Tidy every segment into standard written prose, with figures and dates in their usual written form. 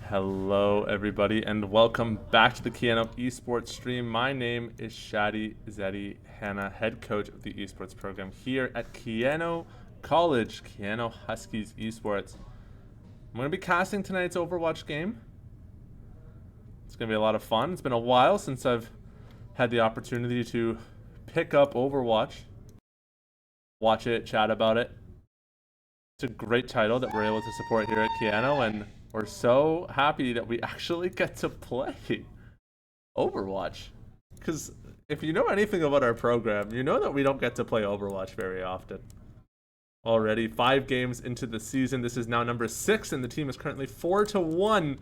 Hello everybody and welcome back to the Keano Esports stream. My name is Shadi Zeddy Hanna, head coach of the esports program here at Keano College, Keano Huskies Esports. I'm going to be casting tonight's Overwatch game. It's going to be a lot of fun. It's been a while since I've had the opportunity to pick up Overwatch, watch it, chat about it. It's a great title that we're able to support here at Keano, and we're so happy that we actually get to play Overwatch. Because if you know anything about our program, you know that we don't get to play Overwatch very often. Already 5 games into the season. This is now number 6, and the team is currently 4-1.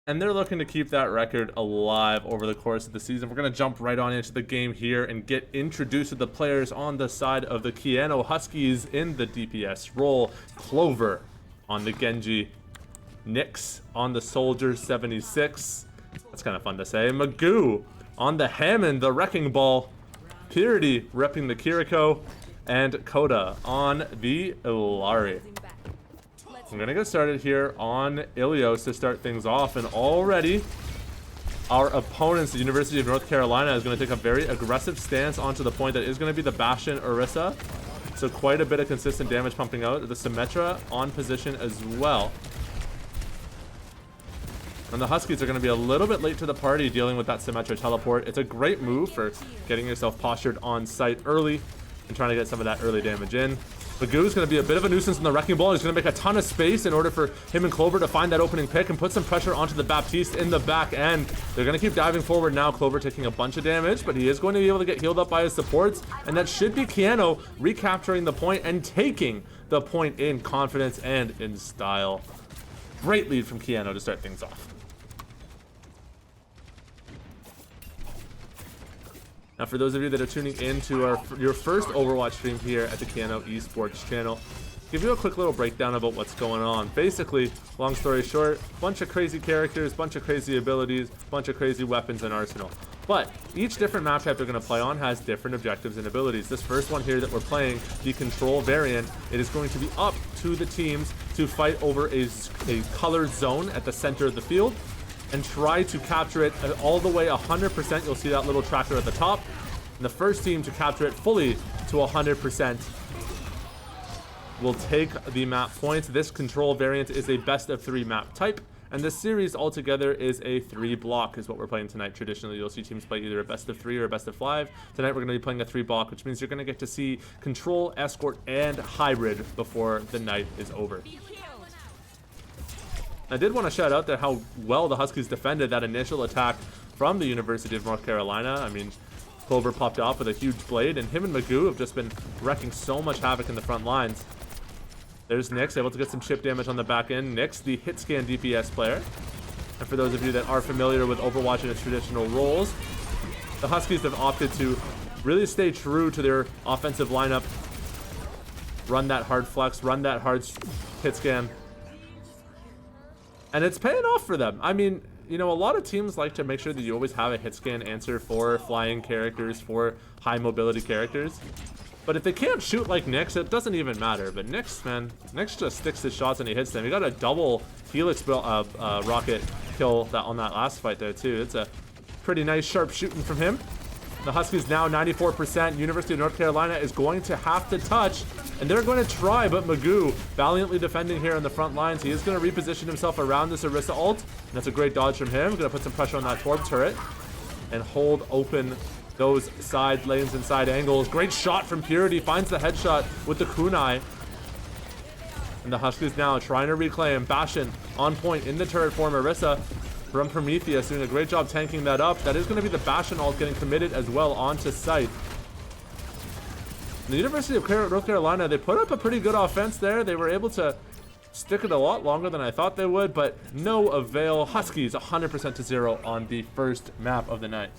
And they're looking to keep that record alive over the course of the season. We're going to jump right on into the game here and get introduced to the players on the side of the Keano Huskies in the DPS role. Clover on the Genji. Nyx on the Soldier 76. That's kind of fun to say. Magoo on the Hammond, the Wrecking Ball. Purity repping the Kiriko. And Koda on the Illari. I'm going to get started here on Ilios to start things off, and already our opponents, the University of North Carolina, is going to take a very aggressive stance onto the point that is going to be the Bastion Orisa. So quite a bit of consistent damage pumping out. The Symmetra on position as well. And the Huskies are going to be a little bit late to the party dealing with that Symmetra teleport. It's a great move for getting yourself postured on site early and trying to get some of that early damage in. Magoo is going to be a bit of a nuisance in the Wrecking Ball. He's going to make a ton of space in order for him and Clover to find that opening pick and put some pressure onto the Baptiste in the back end. They're going to keep diving forward now. Clover taking a bunch of damage, but he is going to be able to get healed up by his supports. And that should be Keano recapturing the point and taking the point in confidence and in style. Great lead from Keano to start things off. Now, for those of you that are tuning in to your first Overwatch stream here at the Keano Esports channel, give you a quick little breakdown about what's going on. Basically, long story short, bunch of crazy characters, bunch of crazy abilities, bunch of crazy weapons and arsenal. But each different map type they're going to play on has different objectives and abilities. This first one here that we're playing, the control variant, it is going to be up to the teams to fight over a colored zone at the center of the field and try to capture it all the way 100%. You'll see that little tracker at the top. And the first team to capture it fully to 100% will take the map points. This control variant is a best of 3 map type, and this series altogether is a 3 block is what we're playing tonight. Traditionally, you'll see teams play either a best of 3 or a best of 5. Tonight, we're going to be playing a 3 block, which means you're going to get to see control, escort, and hybrid before the night is over. I did want to shout out there how well the Huskies defended that initial attack from the University of North Carolina. I mean, Clover popped off with a huge blade, and him and Magoo have just been wrecking so much havoc in the front lines. There's Nyx, able to get some chip damage on the back end. Nyx, the hit scan DPS player. And for those of you that are familiar with Overwatch and its traditional roles, the Huskies have opted to really stay true to their offensive lineup. Run that hard flex, run that hard hit scan. And it's paying off for them. I mean, you know, a lot of teams like to make sure that you always have a hit scan answer for flying characters, for high mobility characters. But if they can't shoot like Nyx, it doesn't even matter. But Nyx, man, Nyx just sticks his shots and he hits them. He got a double Helix rocket kill on that last fight there too. It's a pretty nice sharp shooting from him. The Huskies now 94%. University of North Carolina is going to have to touch, and they're going to try, but Magoo valiantly defending here on the front lines. He is going to reposition himself around this Orisa ult, and that's a great dodge from him. Going to put some pressure on that Torb turret and hold open those side lanes and side angles. Great shot from Purity, finds the headshot with the kunai. And the Huskies now trying to reclaim. Bastion on point in the turret form. Orisa from Prometheus doing a great job tanking that up. That is going to be the Bastion ult getting committed as well onto site. The University of North Carolina, they put up a pretty good offense there. They were able to stick it a lot longer than I thought they would, but no avail. Huskies 100% to 0 on the first map of the night.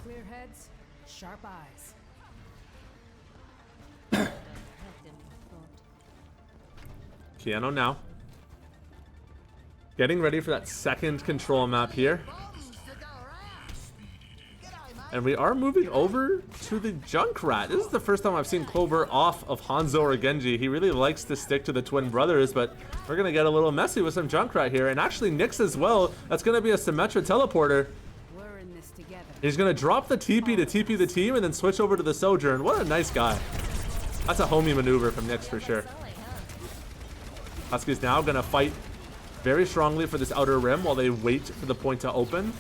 Clear heads, sharp eyes. Keano now. Getting ready for that second control map here. And we are moving over to the Junkrat. This is the first time I've seen Clover off of Hanzo or Genji. He really likes to stick to the twin brothers, but we're going to get a little messy with some Junkrat here. And actually NECC as well. That's going to be a Symmetra teleporter. We're in this together. He's going to drop the TP to TP the team and then switch over to the Sojourn. What a nice guy. That's a homie maneuver from NECC for sure. Husky's now going to fight very strongly for this outer rim while they wait for the point to open.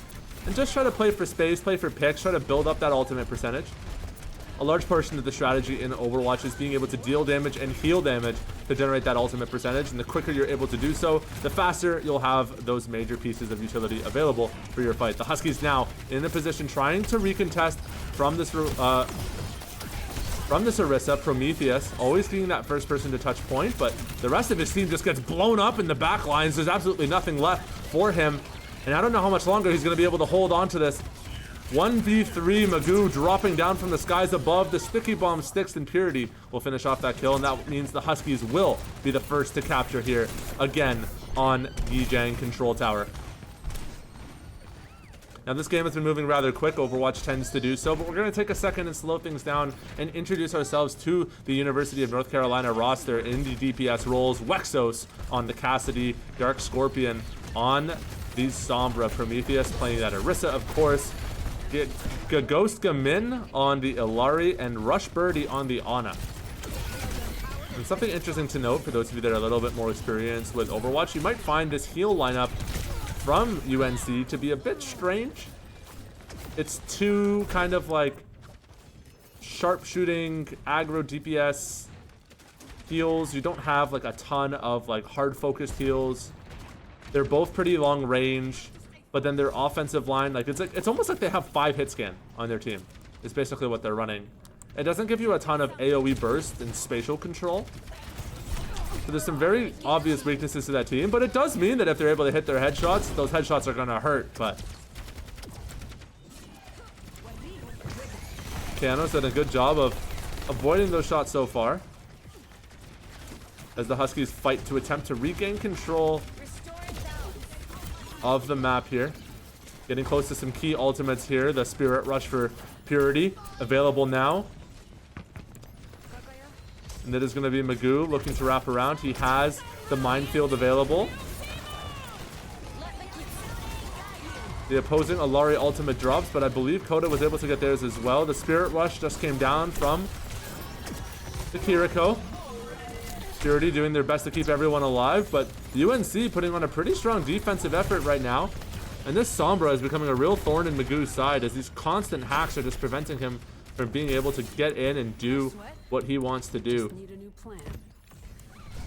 And just try to play for space, play for picks, try to build up that ultimate percentage. A large portion of the strategy in Overwatch is being able to deal damage and heal damage to generate that ultimate percentage. And the quicker you're able to do so, the faster you'll have those major pieces of utility available for your fight. The Huskies now in a position trying to recontest from this Orisa. Prometheus always being that first person to touch point, but the rest of his team just gets blown up in the back lines. There's absolutely nothing left for him. And I don't know how much longer he's going to be able to hold on to this. 1v3 Magoo dropping down from the skies above. The sticky bomb sticks, and Purity will finish off that kill. And that means the Huskies will be the first to capture here again on Yijang Control Tower. Now this game has been moving rather quick. Overwatch tends to do so, but we're going to take a second and slow things down and introduce ourselves to the University of North Carolina roster in the DPS roles. Wexos on the Cassidy, Dark Scorpion on the Sombra, Prometheus playing that Orisa, of course. Get Ghost Gamin on the Illari and Rush Birdie on the Ana. And something interesting to note for those of you that are a little bit more experienced with Overwatch, you might find this heal lineup from UNC to be a bit strange. It's two kind of like sharpshooting aggro DPS heals. You don't have like a ton of like hard focused heals. They're both pretty long range, but then their offensive line, like it's almost like they have 5 hit scan on their team. It's basically what they're running. It doesn't give you a ton of AoE burst and spatial control. So there's some very obvious weaknesses to that team, but it does mean that if they're able to hit their headshots, those headshots are gonna hurt, but Keanu's done a good job of avoiding those shots so far, as the Huskies fight to attempt to regain control of the map here. Getting close to some key ultimates here. The Spirit Rush for Purity available now. And that is going to be Magoo looking to wrap around. He has the Minefield available. The opposing Illari ultimate drops, but I believe Coda was able to get theirs as well. The Spirit Rush just came down from the Kiriko. Purity doing their best to keep everyone alive, but UNC putting on a pretty strong defensive effort right now. And this Sombra is becoming a real thorn in Magoo's side, as these constant hacks are just preventing him from being able to get in and do what he wants to do.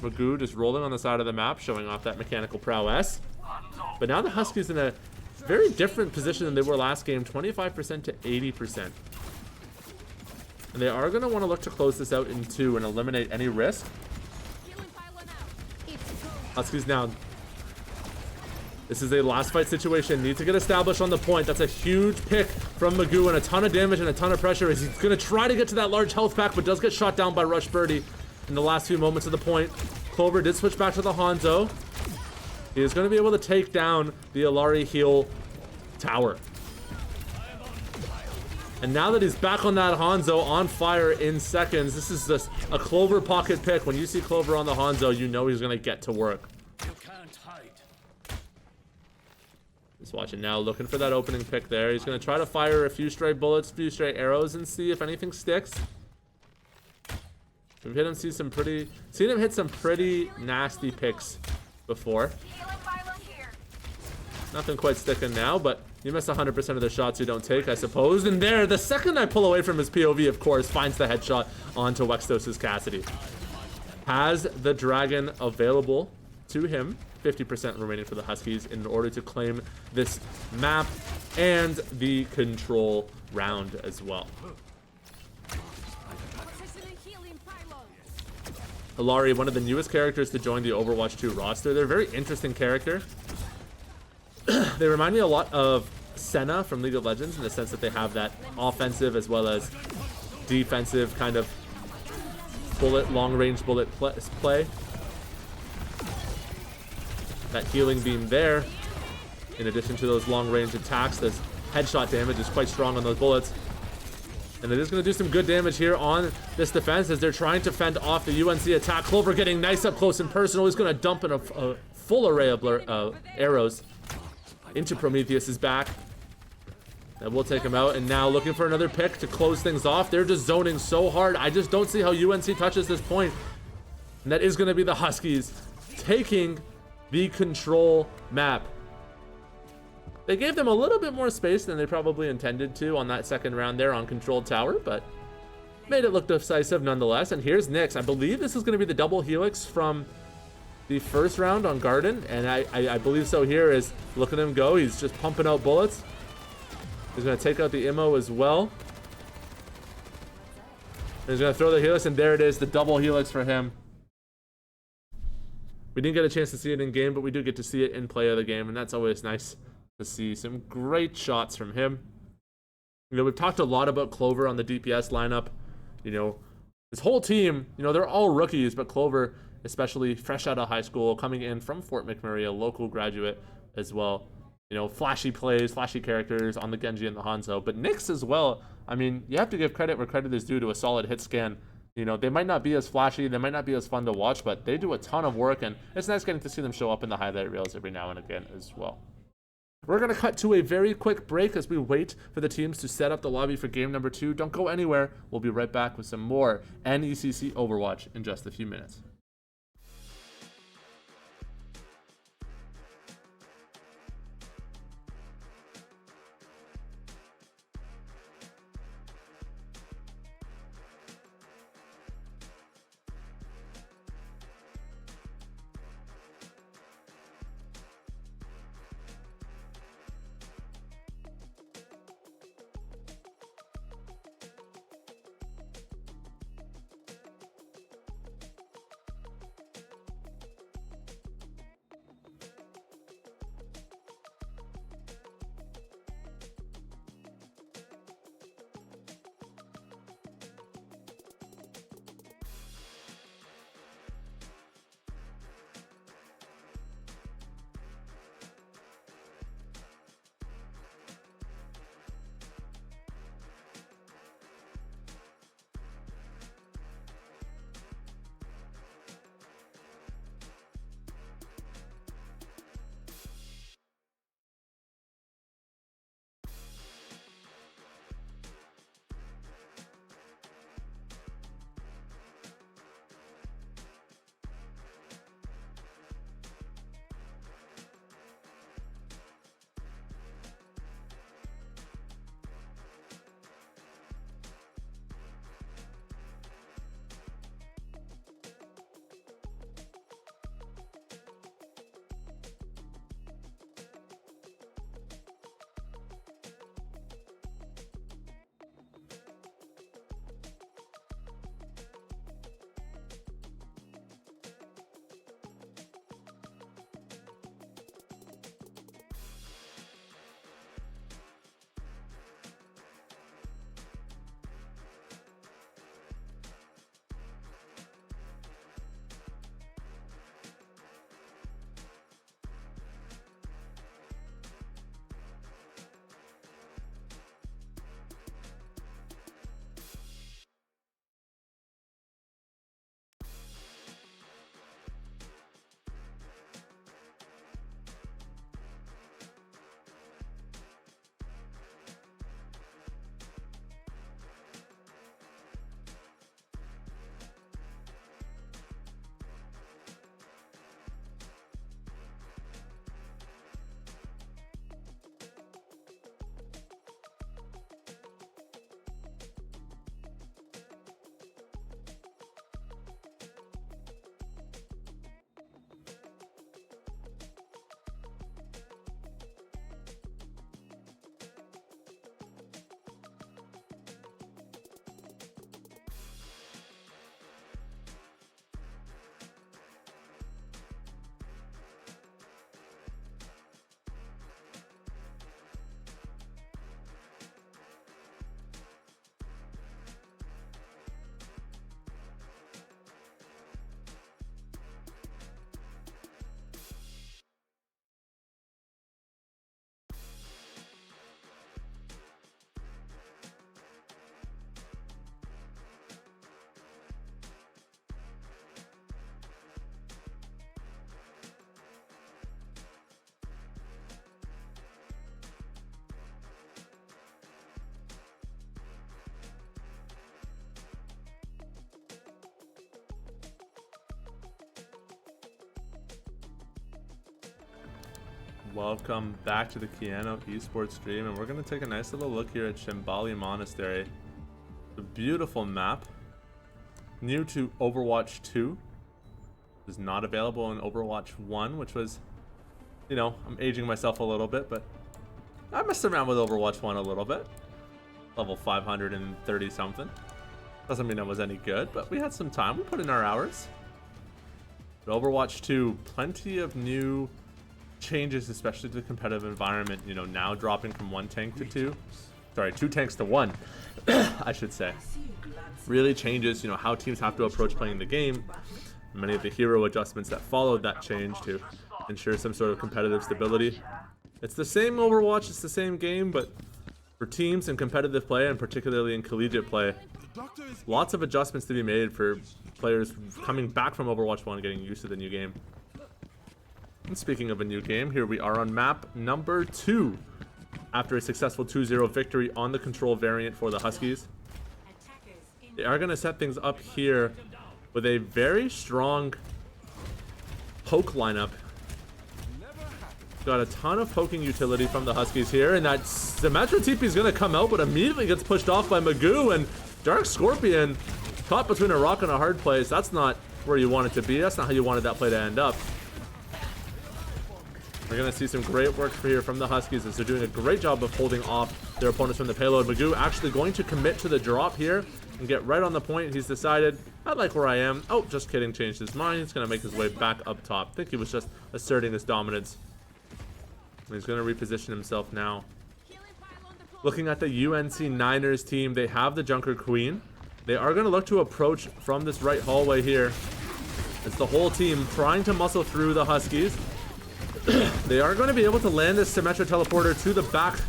Magoo just rolling on the side of the map, showing off that mechanical prowess. But now the Huskies in a very different position than they were last game, 25% to 80%. And they are going to want to look to close this out in 2 and eliminate any risk. Huskies now. This is a last fight situation. Need to get established on the point. That's a huge pick from Magoo and a ton of damage and a ton of pressure. He's going to try to get to that large health pack, but does get shot down by Rush Birdie in the last few moments of the point. Clover did switch back to the Hanzo. He is going to be able to take down the Illari heal tower. And now that he's back on that Hanzo on fire in seconds, this is just a Clover pocket pick. When you see Clover on the Hanzo, you know he's going to get to work. You can't hide. Just watching now, looking for that opening pick there. He's going to try to fire a few stray bullets, a few stray arrows, and see if anything sticks. We've hit him, seen him hit some pretty nasty picks before. Nothing quite sticking now, but you miss 100% of the shots you don't take, I suppose. And there, the second I pull away from his POV, of course, finds the headshot onto Wexos' Cassidy. Has the Dragon available to him. 50% remaining for the Huskies in order to claim this map and the control round as well. Illari, one of the newest characters to join the Overwatch 2 roster. They're a very interesting character. They remind me a lot of Senna from League of Legends in the sense that they have that offensive as well as defensive kind of long-range bullet play. that healing beam there. In addition to those long-range attacks, this headshot damage is quite strong on those bullets. And it is going to do some good damage here on this defense as they're trying to fend off the UNC attack. Clover getting nice up close and personal. He's going to dump in a full array of arrows into Prometheus's back. That will take him out. And now looking for another pick to close things off. They're just zoning so hard. I just don't see how UNC touches this point. And that is going to be the Huskies taking the control map. They gave them a little bit more space than they probably intended to on that second round there on controlled tower, but made it look decisive nonetheless. And here's NECC. I believe this is going to be the double helix from the first round on Garden, and I believe so here. Is look at him go. He's just pumping out bullets. He's going to take out the IMO as well. And he's going to throw the helix, and there it is, the double helix for him. We didn't get a chance to see it in game, but we do get to see it in play of the game, and that's always nice to see. Some great shots from him. You know, we've talked a lot about Clover on the DPS lineup. You know, this whole team, you know, they're all rookies, but Clover, especially fresh out of high school, coming in from Fort McMurray, a local graduate as well. You know, flashy plays, flashy characters on the Genji and the Hanzo. But NECC as well, I mean, you have to give credit where credit is due to a solid hit scan. You know, they might not be as flashy, they might not be as fun to watch, but they do a ton of work, and it's nice getting to see them show up in the highlight reels every now and again as well. We're going to cut to a very quick break as we wait for the teams to set up the lobby for game number 2. Don't go anywhere. We'll be right back with some more NECC Overwatch in just a few minutes. Welcome back to the Keano Esports stream, and we're going to take a nice little look here at Shambali Monastery. A beautiful map, new to Overwatch 2. Is not available in Overwatch 1, which was, you know, I'm aging myself a little bit, but I messed around with Overwatch 1 a little bit. Level 530 something. Doesn't mean I was any good, but we had some time. We put in our hours. But Overwatch 2, plenty of new changes, especially to the competitive environment. You know, now dropping from 1 tank to 2. Sorry, 2 tanks to 1, I should say. Really changes, you know, how teams have to approach playing the game. Many of the hero adjustments that followed that change to ensure some sort of competitive stability. It's the same Overwatch, it's the same game, but for teams in competitive play, and particularly in collegiate play, lots of adjustments to be made for players coming back from Overwatch 1 getting used to the new game. And speaking of a new game, here we are on map number 2 after a successful 2-0 victory on the control variant for the Huskies. They are going to set things up here with a very strong poke lineup. Got a ton of poking utility from the Huskies here, and that Symmetra TP is going to come out, but immediately gets pushed off by Magoo, and Dark Scorpion caught between a rock and a hard place. That's not where you want it to be. That's not how you wanted that play to end up. We're going to see some great work here from the Huskies as they're doing a great job of holding off their opponents from the payload. Magoo actually going to commit to the drop here and get right on the point. He's decided, I like where I am. Oh, just kidding, changed his mind. He's going to make his way back up top. I think he was just asserting his dominance. And he's going to reposition himself now. Looking at the UNC Niners team, they have the Junker Queen. They are going to look to approach from this right hallway here. It's the whole team trying to muscle through the Huskies. They are going to be able to land this Symmetra teleporter to the back.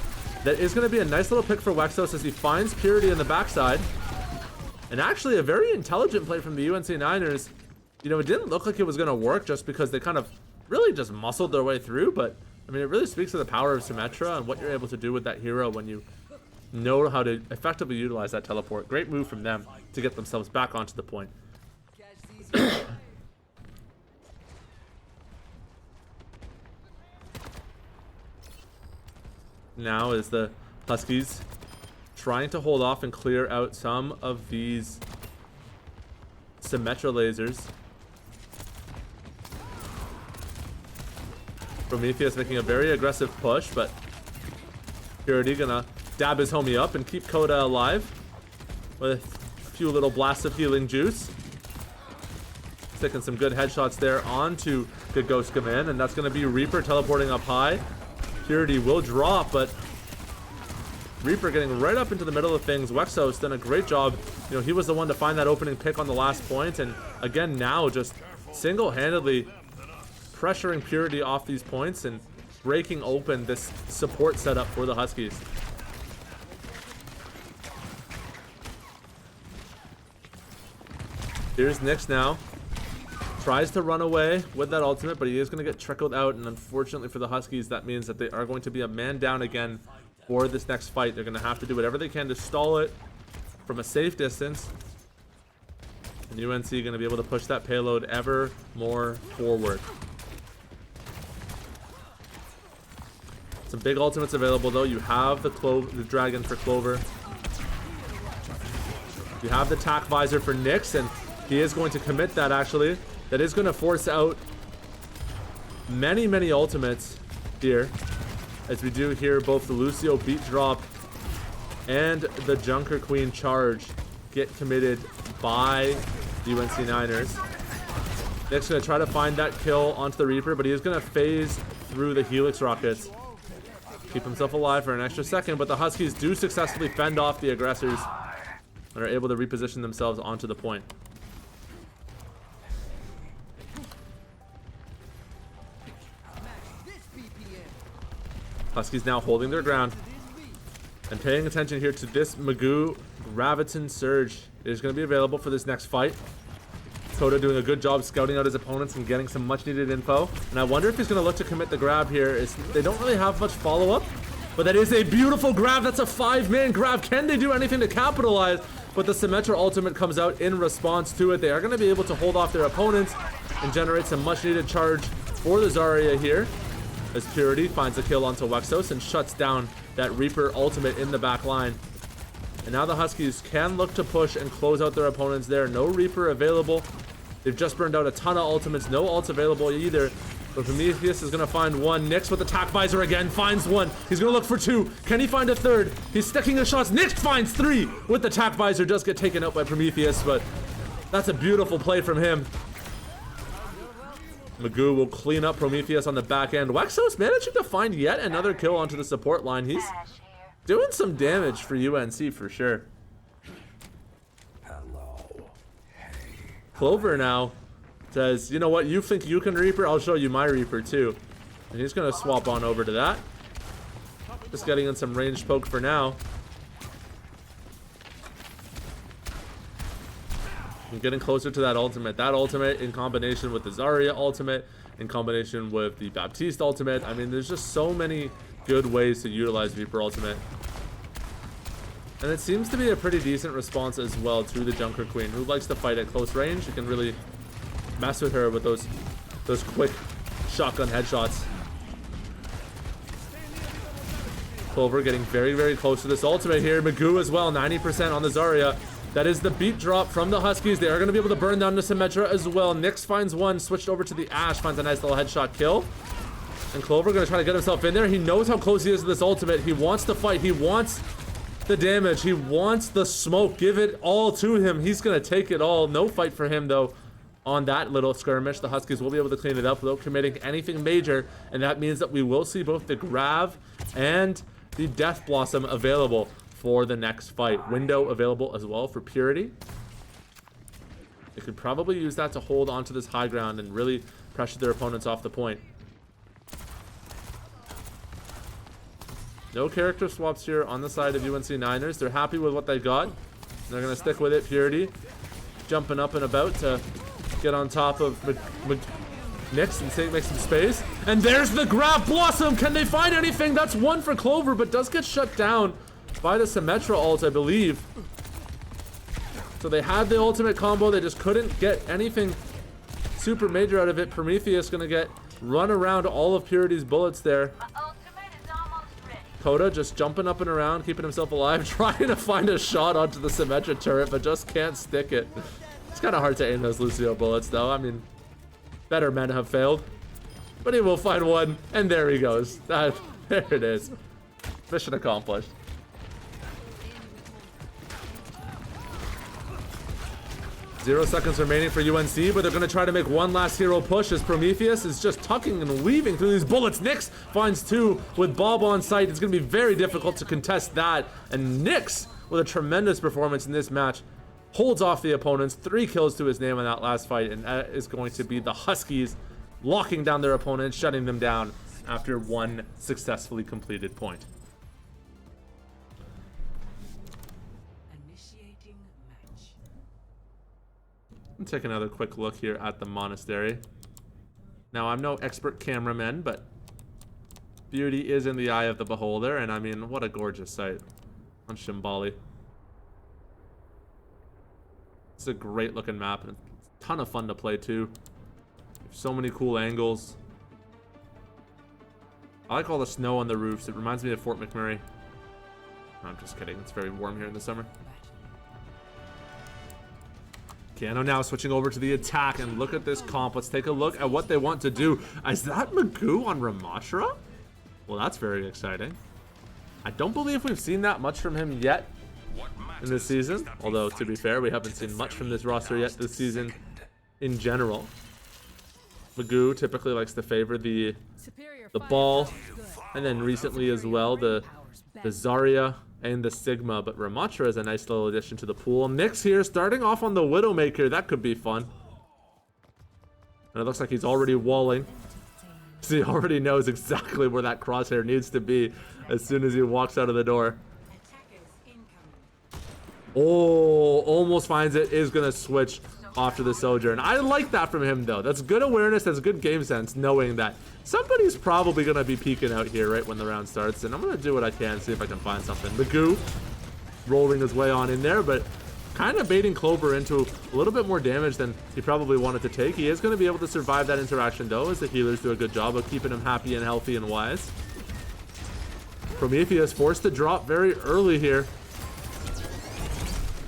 That is going to be a nice little pick for Wexos as he finds Purity in the backside. And actually a very intelligent play from the UNC Niners. You know, it didn't look like it was going to work just because they kind of really just muscled their way through. But, I mean, it really speaks to the power of Symmetra and what you're able to do with that hero when you know how to effectively utilize that teleport. Great move from them to get themselves back onto the point. Now is the Huskies trying to hold off and clear out some of these Symmetra lasers. Prometheus making a very aggressive push, but Purity gonna dab his homie up and keep Coda alive with a few little blasts of healing juice. Sticking some good headshots there onto the Ghost Command, and that's gonna be Reaper teleporting up high. Purity will drop, but Reaper getting right up into the middle of things. Wexos done a great job. You know, he was the one to find that opening pick on the last point, and again now just single-handedly pressuring Purity off these points and breaking open this support setup for the Huskies. Here's Nyx now. Tries to run away with that ultimate, but he is going to get trickled out, and unfortunately for the Huskies, that means that they are going to be a man down again for this next fight. They're going to have to do whatever they can to stall it from a safe distance. And UNC going to be able to push that payload ever more forward. Some big ultimates available though. You have the Dragon for Clover. You have the Tac Visor for Nyx, and he is going to commit that actually. That is going to force out many, many ultimates here. As we do here, both the Lucio beat drop and the Junker Queen charge get committed by the UNC Niners. Nick's going to try to find that kill onto the Reaper, but he is going to phase through the Helix rockets. Keep himself alive for an extra second, but the Huskies do successfully fend off the aggressors and are able to reposition themselves onto the point. Huskies now holding their ground and paying attention here to this Magoo Graviton Surge. It is going to be available for this next fight. Coda doing a good job scouting out his opponents and getting some much needed info. And I wonder if he's going to look to commit the grab here. They don't really have much follow-up, but that is a beautiful grab. That's a 5-man grab. Can they do anything to capitalize? But the Symmetra ultimate comes out in response to it. They are going to be able to hold off their opponents and generate some much needed charge for the Zarya here. as Purity finds a kill onto Wexos and shuts down that Reaper ultimate in the back line. And now the Huskies can look to push and close out their opponents there. No Reaper available. They've just burned out a ton of ultimates. No ults available either. But Prometheus is going to find one. Nyx with attack visor again. Finds one. He's going to look for two. Can he find a third? He's sticking his shots. Nyx finds three with the attack visor. Does get taken out by Prometheus, but that's a beautiful play from him. Magoo will clean up Prometheus on the back end. Wexos managing to find yet another kill onto the support line. He's doing some damage for UNC for sure. Clover now says, you know what, you think you can Reaper? I'll show you my Reaper too. And he's going to swap on over to that. Just getting in some ranged poke for now. And getting closer to that ultimate. That ultimate in combination with the Zarya ultimate, in combination with the Baptiste ultimate. I mean, there's just so many good ways to utilize Reaper ultimate. And it seems to be a pretty decent response as well to the Junker Queen, who likes to fight at close range. You can really mess with her with those quick shotgun headshots. Clover getting very, very close to this ultimate here. Magoo as well, 90% on the Zarya. That is the beat drop from the Huskies. They are going to be able to burn down the Symmetra as well. Nyx finds one, switched over to the Ashe, finds a nice little headshot kill. And Clover going to try to get himself in there. He knows how close he is to this ultimate. He wants to fight. He wants the damage. He wants the smoke. Give it all to him. He's going to take it all. No fight for him, though, on that little skirmish. The Huskies will be able to clean it up without committing anything major. And that means that we will see both the Grav and the Death Blossom available for the next fight. Window available as well for Purity. They could probably use that to hold onto this high ground and really pressure their opponents off the point. No character swaps here on the side of UNC Niners. They're happy with what they got. They're going to stick with it. Purity jumping up and about to get on top of Nyx and make some space. And there's the Grav Blossom. Can they find anything? That's one for Clover, but does get shut down by the Symmetra ult, I believe. So they had the ultimate combo. They just couldn't get anything super major out of it. Prometheus going to get run around all of Purity's bullets there. Coda just jumping up and around, keeping himself alive, trying to find a shot onto the Symmetra turret, but just can't stick it. It's kind of hard to aim those Lucio bullets, though. I mean, better men have failed. But he will find one, and there he goes. There it is. Mission accomplished. Zero seconds remaining for UNC, but they're going to try to make one last hero push as Prometheus is just tucking and weaving through these bullets. Nyx finds two with Bob on sight. It's going to be very difficult to contest that. And Nyx, with a tremendous performance in this match, holds off the opponents. 3 kills to his name in that last fight, and that is going to be the Huskies locking down their opponents, shutting them down after one successfully completed point. Take another quick look here at the monastery. Now, I'm no expert cameraman, but beauty is in the eye of the beholder, and I mean, what a gorgeous sight on Shambali. It's a great looking map, and a ton of fun to play too. So many cool angles. I like all the snow on the roofs. It reminds me of Fort McMurray. No, I'm just kidding. It's very warm here in the summer. Keanu now switching over to the attack, and look at this comp. Let's take a look at what they want to do. Is that Magoo on Ramatra? Well, that's very exciting. I don't believe we've seen that much from him yet in this season. Although, to be fair, we haven't seen much from this roster yet this season in general. Magoo typically likes to favor the ball, and then recently as well, the Zarya and the Sigma, but Ramatra is a nice little addition to the pool. Nyx here, starting off on the Widowmaker. That could be fun. And it looks like he's already walling. So he already knows exactly where that crosshair needs to be as soon as he walks out of the door. Oh, almost finds it. Is going to switch off to the Sojourn. I like that from him, though. That's good awareness. That's good game sense, knowing that somebody's probably going to be peeking out here right when the round starts. And I'm going to do what I can, see if I can find something. Magoo rolling his way on in there, but kind of baiting Clover into a little bit more damage than he probably wanted to take. He is going to be able to survive that interaction though, as the healers do a good job of keeping him happy and healthy and wise. Prometheus forced to drop very early here.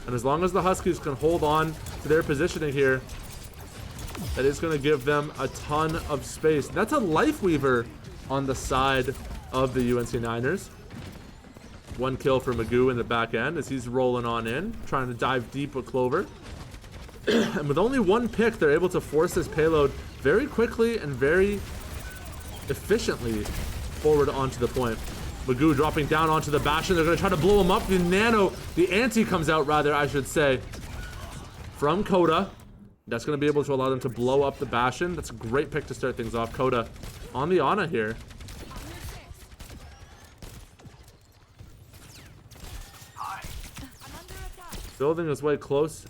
And as long as the Huskies can hold on to their positioning here, that is going to give them a ton of space. That's a Lifeweaver on the side of the UNC Niners. One kill for Magoo in the back end as he's rolling on in, trying to dive deep with Clover. And with only one pick, they're able to force this payload very quickly and very efficiently forward onto the point. Magoo dropping down onto the Bastion. They're going to try to blow him up. The anti comes out, rather, I should say, from Coda. That's going to be able to allow them to blow up the Bastion. That's a great pick to start things off. Coda on the Ana here. Building his way close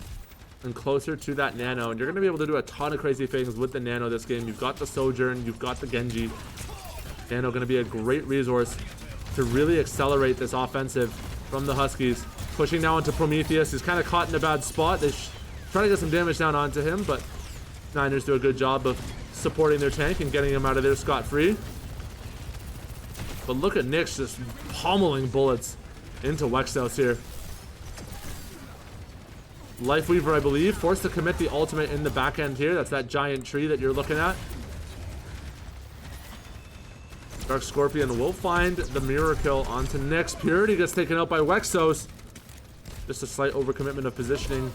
and closer to that Nano, and you're going to be able to do a ton of crazy things with the Nano this game. You've got the Sojourn, you've got the Genji. Nano going to be a great resource to really accelerate this offensive from the Huskies. Pushing now into Prometheus. He's kind of caught in a bad spot. They try to get some damage down onto him, but Niners do a good job of supporting their tank and getting him out of there scot-free. But look at NECC just pummeling bullets into Wexhouse here. Lifeweaver, I believe, forced to commit the ultimate in the back end here. That's that giant tree that you're looking at. Dark Scorpion will find the mirror kill onto NECC. Purity gets taken out by Wexos. Just a slight overcommitment of positioning.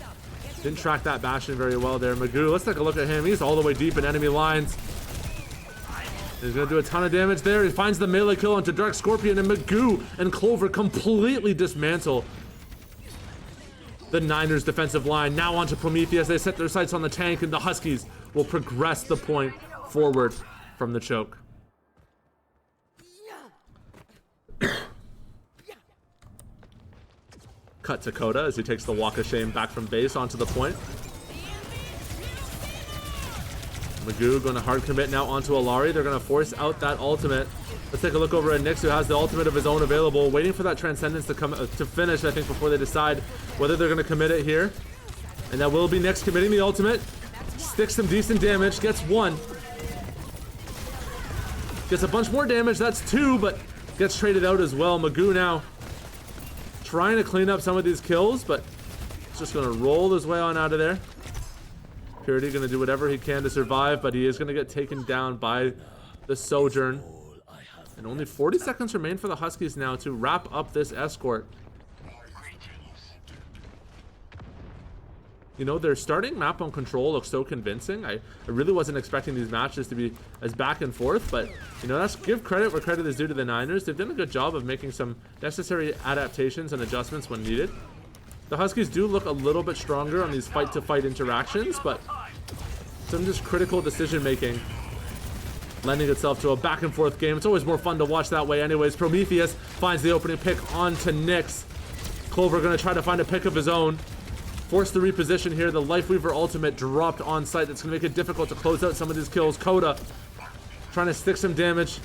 Didn't track that Bastion very well there. Magoo, let's take a look at him. He's all the way deep in enemy lines. He's going to do a ton of damage there. He finds the melee kill onto Dark Scorpion, and Magoo and Clover completely dismantle the Niners defensive line. Now onto Prometheus. They set their sights on the tank, and the Huskies will progress the point forward from the choke. Cut to Coda as he takes the walk of shame back from base onto the point. Magoo going to hard commit now onto Alari. They're going to force out that ultimate. Let's take a look over at NECC, who has the ultimate of his own available, waiting for that Transcendence to come to finish, I think, before they decide whether they're going to commit it here. And that will be NECC committing the ultimate. Sticks some decent damage, gets one. Gets a bunch more damage, that's two, but gets traded out as well. Magoo now trying to clean up some of these kills, but he's just going to roll his way on out of there. Purity going to do whatever he can to survive, but he is going to get taken down by the Sojourn. And only 40 seconds remain for the Huskies now to wrap up this escort. You know, their starting map on Control looks so convincing. I really wasn't expecting these matches to be as back and forth, but, you know, that's give credit where credit is due to the Niners. They've done a good job of making some necessary adaptations and adjustments when needed. The Huskies do look a little bit stronger on these fight-to-fight interactions, but some just critical decision-making lending itself to a back-and-forth game. It's always more fun to watch that way anyways. Prometheus finds the opening pick onto NECC. Clover going to try to find a pick of his own. Forced to reposition here. The Lifeweaver ultimate dropped on site. That's going to make it difficult to close out some of these kills. Coda trying to stick some damage.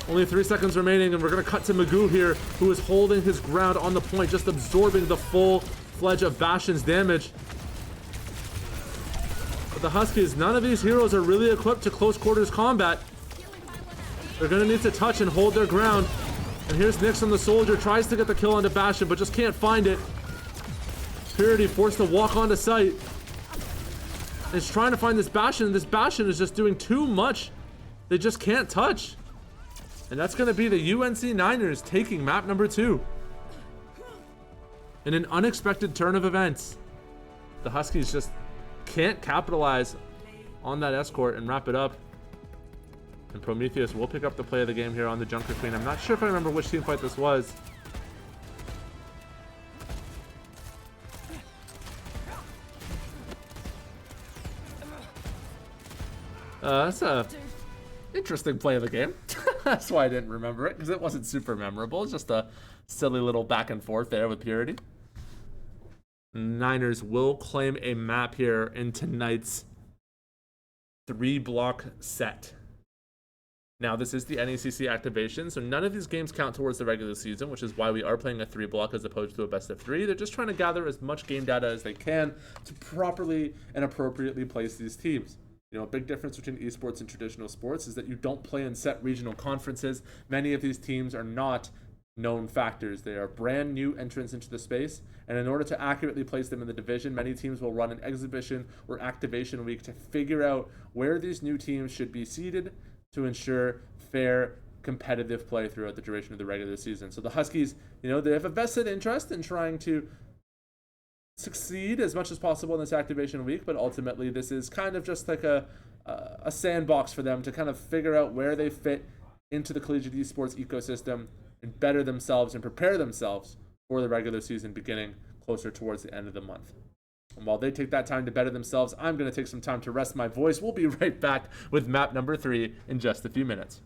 Only 3 seconds remaining, and we're going to cut to Magoo here, who is holding his ground on the point, just absorbing the full fledge of Bastion's damage. But the Huskies, none of these heroes are really equipped to close quarters combat. They're going to need to touch and hold their ground. And here's NECC on the Soldier, tries to get the kill onto Bastion, but just can't find it. Purity forced to walk onto site. Is trying to find this Bastion, and this Bastion is just doing too much. They just can't touch. And that's going to be the UNC Niners taking map number 2. In an unexpected turn of events, the Huskies just can't capitalize on that escort and wrap it up. And Prometheus will pick up the play of the game here on the Junker Queen. I'm not sure if I remember which team fight this was. That's a interesting play of the game. That's why I didn't remember it, because it wasn't super memorable. It's just a silly little back and forth there with Purity. Niners will claim a map here in tonight's 3-block set. Now, this is the NECC activation, so none of these games count towards the regular season, which is why we are playing a 3-block as opposed to a best of 3. They're just trying to gather as much game data as they can to properly and appropriately place these teams. You know, a big difference between esports and traditional sports is that you don't play in set regional conferences. Many of these teams are not known factors. They are brand new entrants into the space, and in order to accurately place them in the division, many teams will run an exhibition or activation week to figure out where these new teams should be seeded to ensure fair, competitive play throughout the duration of the regular season. So the Huskies, you know, they have a vested interest in trying to succeed as much as possible in this activation week, but ultimately this is kind of just like a sandbox for them to kind of figure out where they fit into the collegiate esports ecosystem and better themselves and prepare themselves for the regular season beginning closer towards the end of the month. And while they take that time to better themselves, I'm going to take some time to rest my voice. We'll be right back with map number 3 in just a few minutes.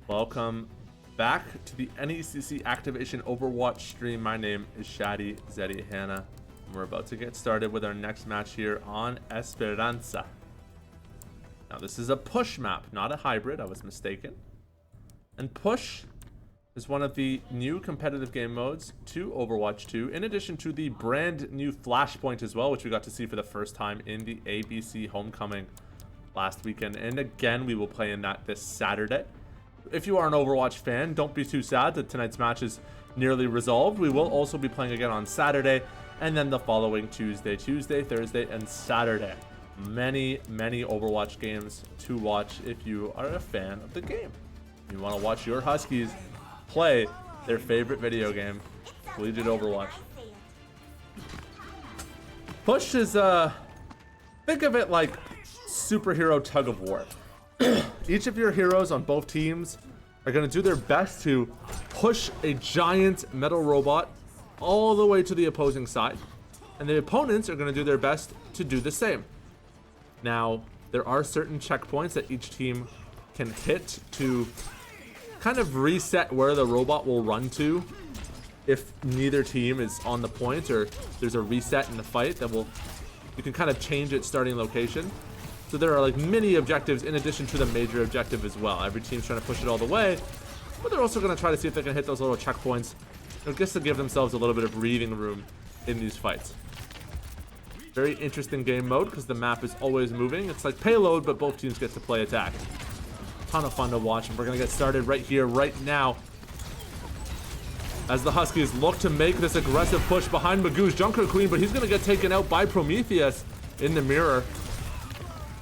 Welcome back to the NECC Activation Overwatch stream. My name is Shadi Zeddy Hanna, and we're about to get started with our next match here on Esperanza. Now this is a push map, not a hybrid, I was mistaken. And push is one of the new competitive game modes to Overwatch 2, in addition to the brand new Flashpoint as well, which we got to see for the first time in the ABC Homecoming last weekend. And again, we will play in that this Saturday. If you are an Overwatch fan, don't be too sad that tonight's match is nearly resolved. We will also be playing again on Saturday, and then the following Tuesday, Thursday, and Saturday. Many Overwatch games to watch if you are a fan of the game. You want to watch your Huskies play their favorite video game, Collegiate Overwatch. Push is, think of it like superhero tug of war. Each of your heroes on both teams are going to do their best to push a giant metal robot all the way to the opposing side. And the opponents are going to do their best to do the same. Now, there are certain checkpoints that each team can hit to kind of reset where the robot will run to if neither team is on the point or there's a reset in the fight that will, you can kind of change its starting location. So there are like mini objectives in addition to the major objective as well. Every team's trying to push it all the way, but they're also going to try to see if they can hit those little checkpoints, just to give themselves a little bit of breathing room in these fights. Very interesting game mode because the map is always moving. It's like Payload, but both teams get to play attack. Ton of fun to watch, and we're going to get started right here, right now, as the Huskies look to make this aggressive push behind Magoo's Junker Queen, but he's going to get taken out by Prometheus in the mirror.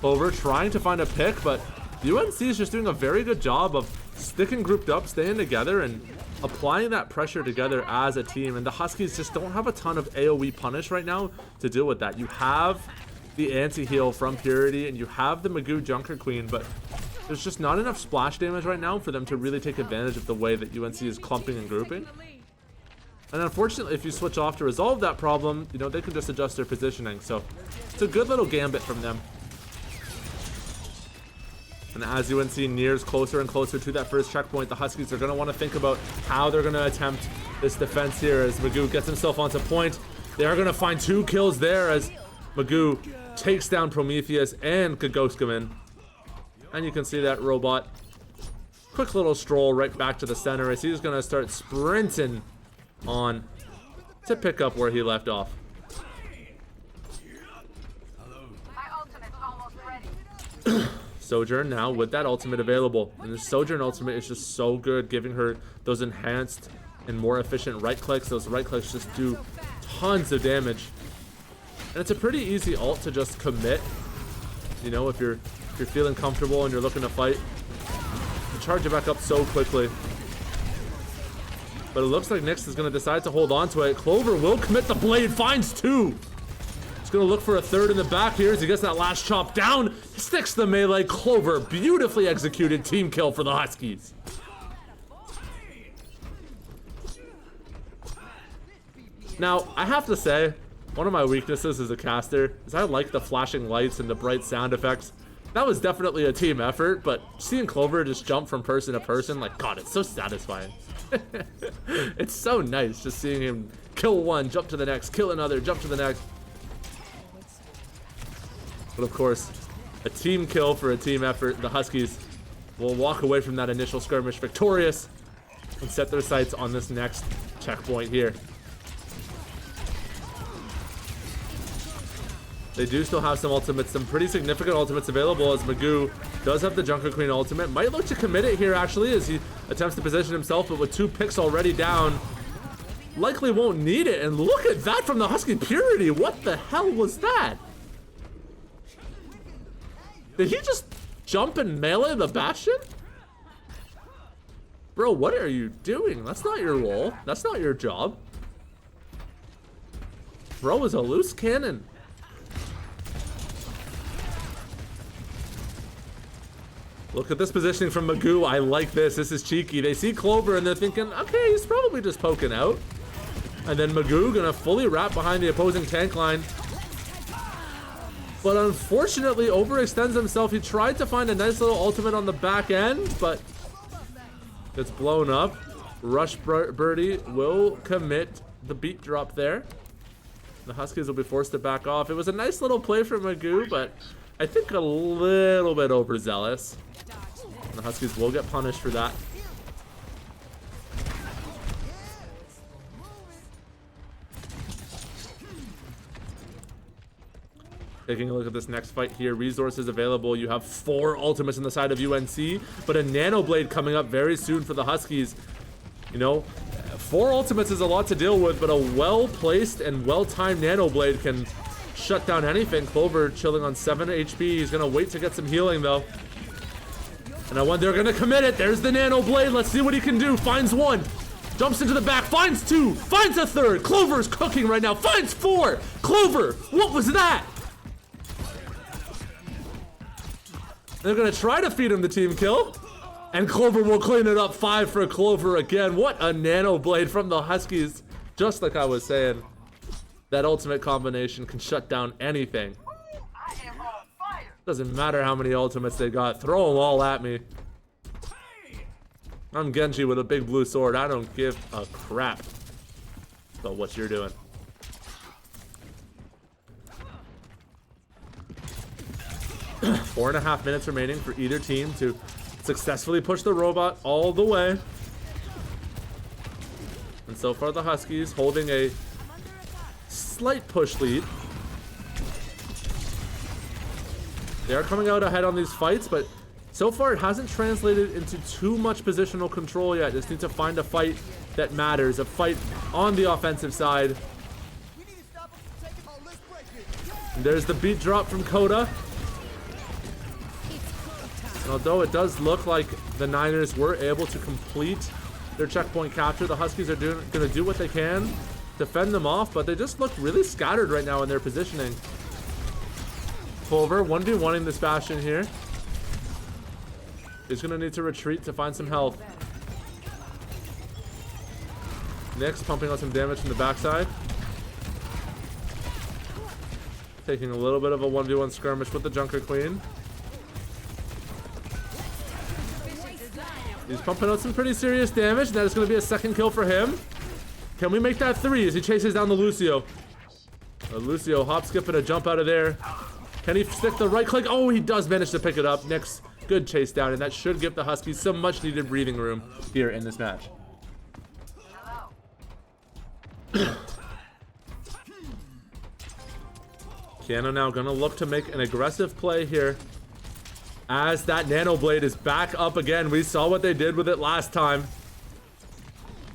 Over trying to find a pick, but UNC is just doing a very good job of sticking grouped up, staying together, and applying that pressure together as a team. And the Huskies just don't have a ton of AoE punish right now to deal with that. You have the anti-heal from Purity, and you have the Magoo Junker Queen, but there's just not enough splash damage right now for them to really take advantage of the way that UNC is clumping and grouping. And unfortunately, if you switch off to resolve that problem, you know, they can just adjust their positioning. So it's a good little gambit from them. And as UNC nears closer and closer to that first checkpoint, the Huskies are going to want to think about how they're going to attempt this defense here as Magoo gets himself onto point. They are going to find 2 kills there as Magoo takes down Prometheus and Kagoskaman. And you can see that robot. Quick little stroll right back to the center as he's going to start sprinting on to pick up where he left off. My ultimate's almost ready. Sojourn now with that ultimate available. And the Sojourn ultimate is just so good, giving her those enhanced and more efficient right clicks. Those right clicks just do tons of damage. And it's a pretty easy ult to just commit. You know, if you're feeling comfortable and you're looking to fight, you charge it back up so quickly. But it looks like NECC is going to decide to hold on to it. Clover will commit the blade, finds 2. He's going to look for a third in the back here as he gets that last chop down. Sticks the melee. Clover, beautifully executed team kill for the Huskies. Now, I have to say, one of my weaknesses as a caster is I like the flashing lights and the bright sound effects. That was definitely a team effort, but seeing Clover just jump from person to person, like, God, it's so satisfying. It's so nice just seeing him kill one, jump to the next, kill another, jump to the next. But of course, a team kill for a team effort. The Huskies will walk away from that initial skirmish victorious and set their sights on this next checkpoint here. They do still have some ultimates, some pretty significant ultimates available, as Magoo does have the Junker Queen ultimate. Might look to commit it here, actually, as he attempts to position himself, but with 2 picks already down, likely won't need it. And look at that from the Husky Purity. What the hell was that? Did he just jump and melee the Bastion? Bro, what are you doing? That's not your role. That's not your job. Bro is a loose cannon. Look at this positioning from Magoo. I like this. This is cheeky. They see Clover and they're thinking, okay, he's probably just poking out. And then Magoo gonna fully wrap behind the opposing tank line. But unfortunately overextends himself. He tried to find a nice little ultimate on the back end, but Gets blown up. Rush Birdie will commit the beat drop there. The Huskies will be forced to back off. It was a nice little play from Magoo, but I think a little bit overzealous. The Huskies will get punished for that. Taking a look at this next fight here, resources available. You have 4 ultimates on the side of UNC, but a Nano Blade coming up very soon for the Huskies. You know, 4 ultimates is a lot to deal with, but a well-placed and well-timed Nano Blade can shut down anything. Clover chilling on 7 HP. He's gonna wait to get some healing though. And I wonder they're gonna commit it. There's the Nano Blade. Let's see what he can do. Finds 1. Jumps into the back. Finds 2. Finds a 3rd. Clover's cooking right now. Finds 4. Clover, what was that? They're gonna try to feed him the team kill. And Clover will clean it up. 5 for Clover again. What a Nano Blade from the Huskies. Just like I was saying, that ultimate combination can shut down anything. I am on fire. Doesn't matter how many ultimates they got. Throw them all at me. I'm Genji with a big blue sword. I don't give a crap about what you're doing. Four and a half minutes remaining for either team to successfully push the robot all the way. And so far the Huskies holding a slight push lead. They are coming out ahead on these fights, but so far it hasn't translated into too much positional control yet. Just need to find a fight that matters, a fight on the offensive side. And there's the beat drop from Coda. And although it does look like the Niners were able to complete their checkpoint capture, the Huskies are going to do what they can to fend them off, but they just look really scattered right now in their positioning. Clover 1v1ing this Bastion here. He's going to need to retreat to find some health. NECC pumping out some damage from the backside. Taking a little bit of a 1v1 skirmish with the Junker Queen. He's pumping out some pretty serious damage. That is going to be a second kill for him. Can we make that 3 as he chases down the Lucio? Lucio hop, skip, and a jump out of there. Can he stick the right click? Oh, he does manage to pick it up. NECC, good chase down, and that should give the Huskies some much needed breathing room here in this match. Keanu now going to look to make an aggressive play here. As that Nano Blade is back up again. We saw what they did with it last time.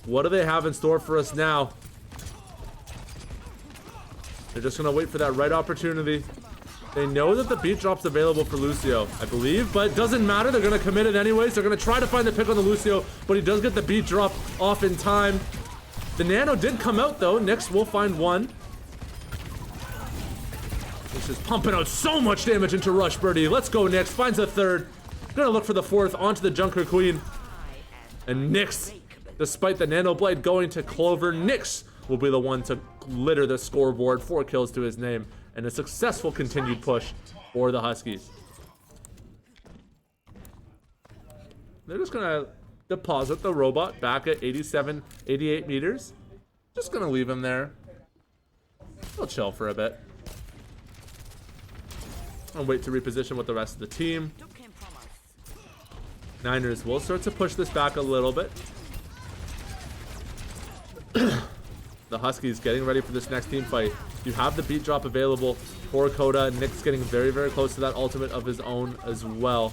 What do they have in store for us now? They're just going to wait for that right opportunity. They know that the beat drop's available for Lucio, I believe, but it doesn't matter. They're going to commit it anyways. They're going to try to find the pick on the Lucio, but he does get the beat drop off in time. The Nano did come out, though. NECC will find 1. This is pumping out so much damage into Rush Birdie. Let's go, NECC. Finds a 3rd. Gonna look for the 4th onto the Junker Queen. And NECC, despite the Nano Blade going to Clover, NECC will be the one to litter the scoreboard. 4 kills to his name. And a successful continued push for the Huskies. They're just gonna deposit the robot back at 87, 88 meters. Just gonna leave him there. He'll chill for a bit. And wait to reposition with the rest of the team. Niners will start to push this back a little bit. The Huskies getting ready for this next team fight. You have the beat drop available for Coda. NECC's getting very, very close to that ultimate of his own as well.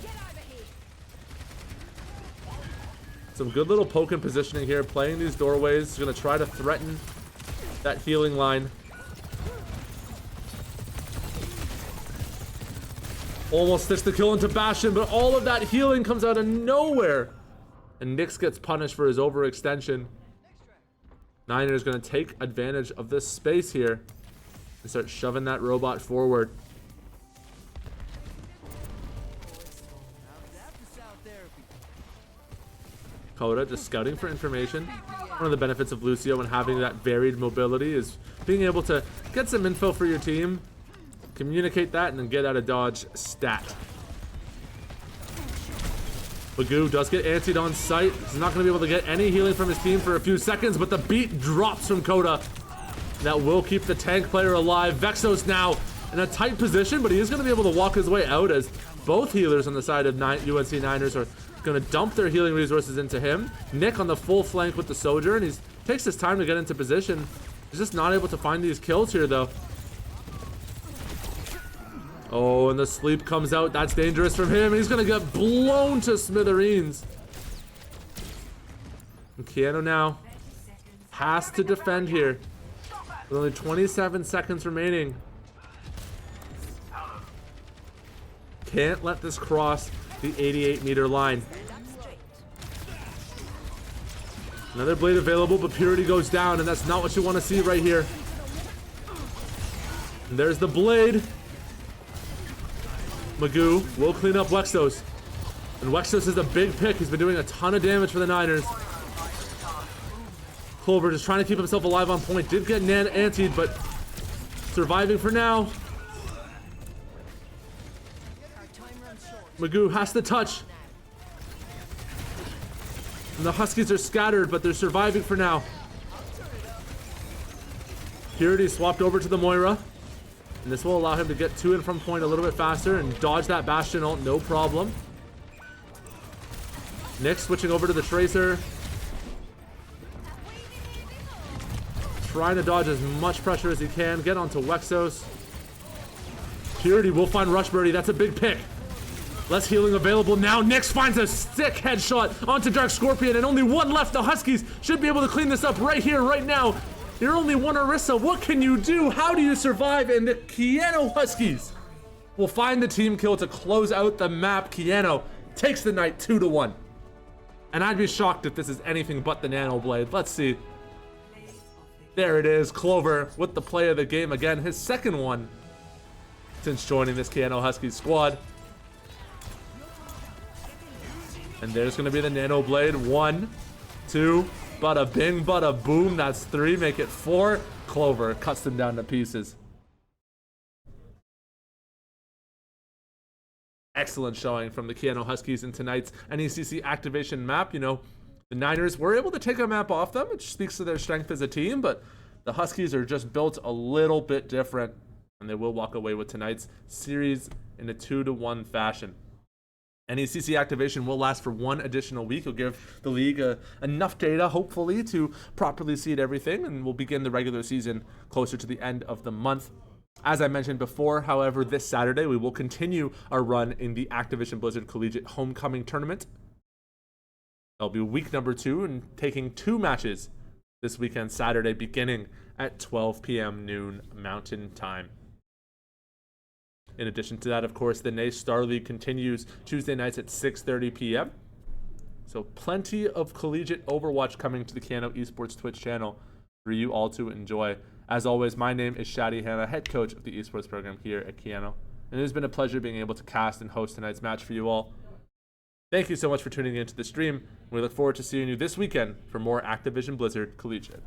Some good little poke and positioning here. Playing these doorways. He's going to try to threaten that healing line. Almost stitched the kill into Bastion, but all of that healing comes out of nowhere. And NECC gets punished for his overextension. Niners going to take advantage of this space here and start shoving that robot forward. Coda just scouting for information. One of the benefits of Lucio and having that varied mobility is being able to get some info for your team, communicate that, and then get out of dodge stat. Magoo does get antied on sight. He's not going to be able to get any healing from his team for a few seconds, but the beat drops from Coda. That will keep the tank player alive. Vexos now in a tight position, but he is going to be able to walk his way out as both healers on the side of UNC Niners are going to dump their healing resources into him. Nick on the full flank with the Soldier, and he takes his time to get into position. He's just not able to find these kills here, though. Oh, and the sleep comes out. That's dangerous from him. He's going to get blown to smithereens. And Keanu now has to defend here. With only 27 seconds remaining. Can't let this cross the 88-meter line. Another blade available, but Purity goes down, and that's not what you want to see right here. And there's the blade. Magoo will clean up Wexos. And Wexos is a big pick. He's been doing a ton of damage for the Niners. Clover just trying to keep himself alive on point. Did get antied, but surviving for now. Magoo has to touch. And the Huskies are scattered, but they're surviving for now. Purity swapped over to the Moira. And this will allow him to get to and from point a little bit faster and dodge that Bastion ult, no problem. Nick switching over to the Tracer. Trying to dodge as much pressure as he can. Get onto Wexos. Purity will find Rushbirdie. That's a big pick. Less healing available now. Nyx finds a sick headshot onto Dark Scorpion, and only one left. The Huskies should be able to clean this up right here, right now. You're only one Orisa. What can you do? How do you survive? And the Keanu Huskies will find the team kill to close out the map. Keanu takes the night 2-1. And I'd be shocked if this is anything but the Nano Blade. Let's see. There it is. Clover with the play of the game again. His second one since joining this Keanu Huskies squad. And there's going to be the Nano Blade. 1, 2, bada bing, bada boom. That's 3. Make it 4. Clover cuts them down to pieces. Excellent showing from the Keanu Huskies in tonight's NECC activation map. You know, the Niners were able to take a map off them, which speaks to their strength as a team, but the Huskies are just built a little bit different, and they will walk away with tonight's series in a 2-1 fashion. NECC activation will last for 1 additional week. It'll give the league enough data, hopefully, to properly seed everything, and we'll begin the regular season closer to the end of the month. As I mentioned before, however, this Saturday we will continue our run in the Activision Blizzard Collegiate Homecoming Tournament. That'll be week number 2 and taking 2 matches this weekend, Saturday, beginning at 12 p.m. noon Mountain Time. In addition to that, of course, the NECC Star League continues Tuesday nights at 6:30 p.m. So plenty of collegiate Overwatch coming to the Keanu Esports Twitch channel for you all to enjoy. As always, my name is Shadi Hanna, head coach of the esports program here at Keanu. And it has been a pleasure being able to cast and host tonight's match for you all. Thank you so much for tuning in to the stream. We look forward to seeing you this weekend for more Activision Blizzard Collegiate.